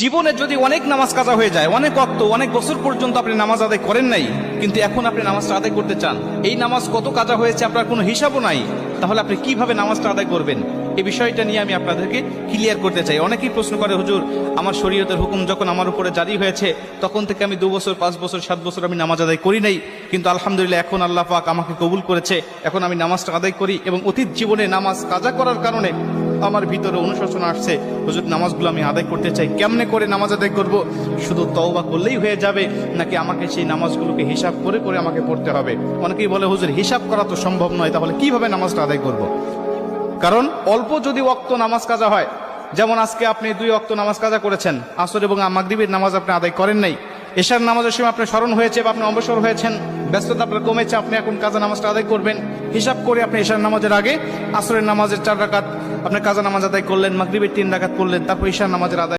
জীবনে যদি অনেক নামাজ কাজা হয়ে যায়, অনেক ওয়াক্ত, অনেক বছর পর্যন্ত আপনি নামাজ আদায় করেন নাই, কিন্তু এখন আপনি নামাজটা আদায় করতে চান, এই নামাজ কত কাজা হয়েছে আপনার কোনো হিসাবও নাই, তাহলে আপনি কিভাবে নামাজটা আদায় করবেন? এই বিষয়টা নিয়ে আমি আপনাদেরকে ক্লিয়ার করতে চাই। অনেকেই প্রশ্ন করে, হুজুর আমার শরীয়তের হুকুম যখন আমার উপরে জারি হয়েছে তখন থেকে আমি 2 বছর 5 বছর 7 বছর আমি নামাজ আদায় করি নাই, কিন্তু আলহামদুলিল্লাহ এখন আল্লাহ পাক আমাকে কবুল করেছে, এখন আমি নামাজটা আদায় করি এবং অতীত জীবনে নামাজ কাজা করার কারণে আমার ভিতরে অনুশোচনা আসছে, হুজুর নামাজগুলো আমি আদায় করতে চাই, কেমনে করে নামাজ আদায় করব? শুধু তওবা করলেই হয়ে যাবে নাকি আমাকে সেই নামাজগুলোকে হিসাব করে করে আমাকে পড়তে হবে? অনেকেই বলে, হুজুর হিসাব করা তো সম্ভব নয়, তাহলে কিভাবে নামাজটা আদায় করব? কারণ অল্প যদি ওয়াক্ত নামাজ কাজা হয়, যেমন আজকে আপনি 2 ওয়াক্ত নামাজ কাজা করেছেন, আসর এবং মাগরিবের নামাজ আপনি আদায় করেন নাই, এশার নামাজের সময় আপনার স্মরণ হয়েছে বা আপনি অবসর হয়েছেন, ব্যস্ততা আপনার কমেছে, আপনি এখন কাজা নামাজটা আদায় করবেন, হিসাব করে আপনি এশার নামাজের আগে আসরের নামাজের 4 রাকাত আপনি কাজা নামাজ আদায় করলেন, মাগরিবের 3 রাকাত করলেন, তারপর এশার নামাজের আদায়